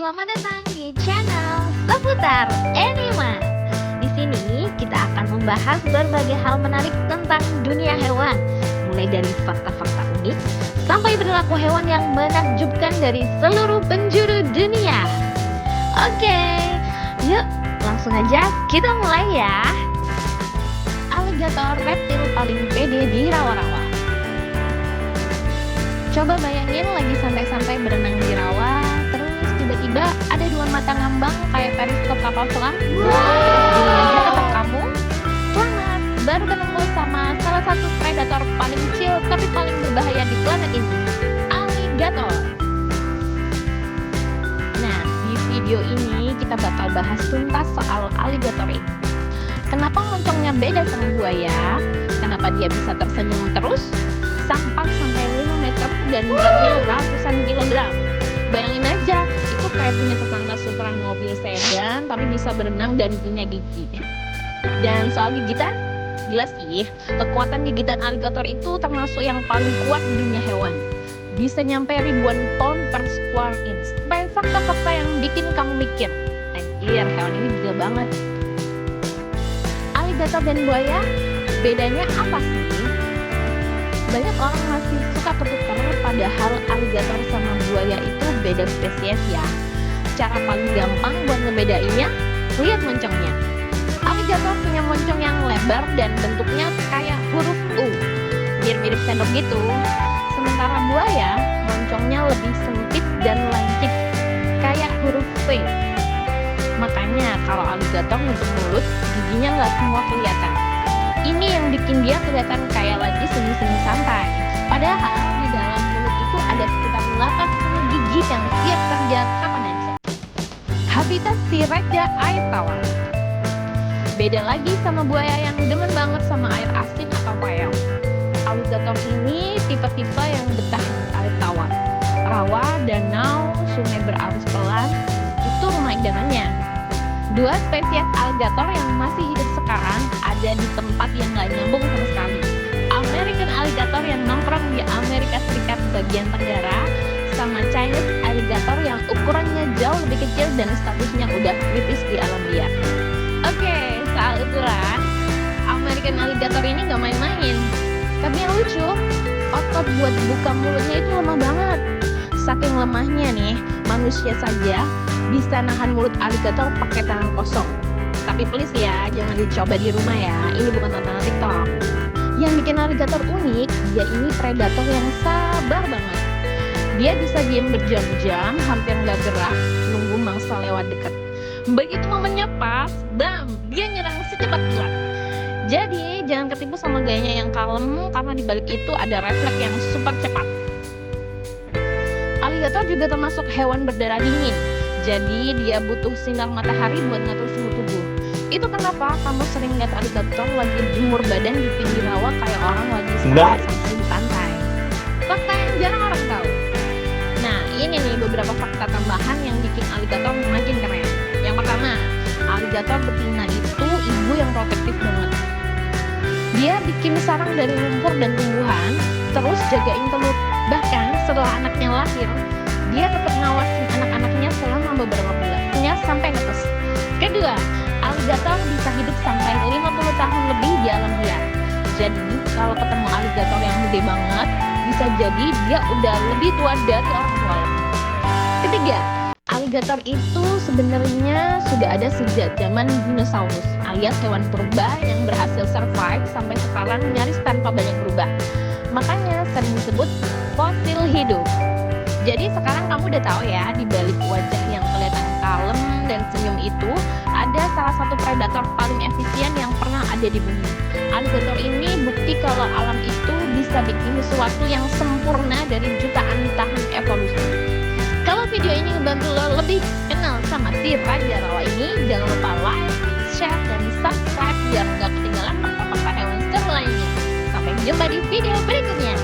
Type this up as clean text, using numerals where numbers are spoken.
Selamat datang di channel seputar Anima. Di sini kita akan membahas berbagai hal menarik tentang dunia hewan, mulai dari fakta-fakta unik sampai perilaku hewan yang menakjubkan dari seluruh penjuru dunia. Oke, yuk langsung aja kita mulai ya. Aligator reptil paling pede di rawa-rawa. Coba bayangin lagi santai-santai berenang di rawa, terus tiba-tiba ada dua mata ngambang kayak periskop kapal selam. Dulunya kata kamu, selamat, baru ketemu sama salah satu predator paling kecil tapi paling berbahaya di planet ini, aligator. Nah, di video ini kita bakal bahas tuntas soal aligator ini. Kenapa moncongnya beda sama buaya? Kenapa dia bisa tersenyum terus? Sampai 5 meter dan beratnya ratusan kilogram. Bayangin aja, itu kayak punya tetangga superan mobil sedan tapi bisa berenang dan punya gigi. Dan soal gigitan, gila sih, kekuatan gigitan aligator itu termasuk yang paling kuat di dunia hewan. Bisa nyampe ribuan ton per square inch. Banyak fakta-fakta yang bikin kamu mikir, anjir, hewan ini gila banget. Aligator dan buaya, bedanya apa sih? Banyak orang masih suka ketukar, padahal aligator sama buaya itu beda spesies ya. Cara paling gampang buat ngebedainnya, lihat moncongnya. Aligator punya moncong yang lebar dan bentuknya kayak huruf U, mirip-mirip sendok gitu. Sementara buaya, moncongnya lebih sempit dan lancip, kayak huruf V. Makanya kalau aligator nutup mulut, giginya nggak semua kelihatan. Ini yang bikin dia kelihatan kayak lagi senyum-senyum santai. Padahal di dalam mulut itu ada sekitar 80 gigi yang siap kerja kapan aja. Habitat si raja air tawar. Beda lagi sama buaya yang demen banget sama air asin atau payau. Aligator ini tipe-tipe yang betah di air tawar. Rawa, danau, sungai berarus pelan, itu rumah idamannya. Dua spesies aligator yang masih hidup sekarang ada di tempat yang gak nyambung sama sekali. American alligator yang nongkrong di Amerika Serikat bagian tenggara, sama Chinese alligator yang ukurannya jauh lebih kecil dan statusnya udah kritis di alam liar. Oke, soal ukuran, American alligator ini gak main-main. Tapi yang lucu, otot buat buka mulutnya itu lemah banget. Saking lemahnya nih, manusia saja bisa nahan mulut aligator pakai tangan kosong. Tapi please ya, jangan dicoba di rumah ya. Ini bukan tontonan TikTok. Yang bikin aligator unik, dia ini predator yang sabar banget. Dia bisa diam berjam-jam, hampir nggak gerak, nunggu mangsa lewat dekat. Begitu momennya pas, bam, dia nyerang secepat kilat. Jadi jangan ketipu sama gayanya yang kalem, karena dibalik itu ada refleks yang super cepat. Aligator juga termasuk hewan berdarah dingin. Jadi dia butuh sinar matahari buat ngatur suhu tubuh. Itu kenapa kamu sering lihat aligator lagi jemur badan di pinggir rawa kayak orang lagi santai di pantai. Fakta yang jarang orang tahu. Nah, ini nih beberapa fakta tambahan yang bikin aligator makin keren. Yang pertama, aligator betina itu ibu yang protektif banget. Dia bikin sarang dari lumpur dan tumbuhan, terus jagain telur. Bahkan setelah anaknya lahir, dia tetap ngawasin anak-anaknya selama beberapa bulannya sampai netes. Kedua, aligator bisa hidup sampai 50 tahun lebih di alam liar. Jadi, kalau ketemu aligator yang gede banget, bisa jadi dia udah lebih tua dari orang tua. Ketiga, aligator itu sebenarnya sudah ada sejak zaman dinosaurus, alias hewan purba yang berhasil survive sampai sekarang nyaris tanpa banyak berubah. Makanya sering disebut fosil hidup. Jadi sekarang kamu udah tahu ya, di balik wajah yang kelihatan kalem dan senyum itu ada salah satu predator paling efisien yang pernah ada di bumi. Aligator ini bukti kalau alam itu bisa bikin sesuatu yang sempurna dari jutaan tahun evolusi. Kalau video ini ngebantu lo lebih kenal sama si raja rawa ini, jangan lupa like, share, dan subscribe biar nggak ketinggalan fakta-fakta hewan seru lainnya. Sampai jumpa di video berikutnya.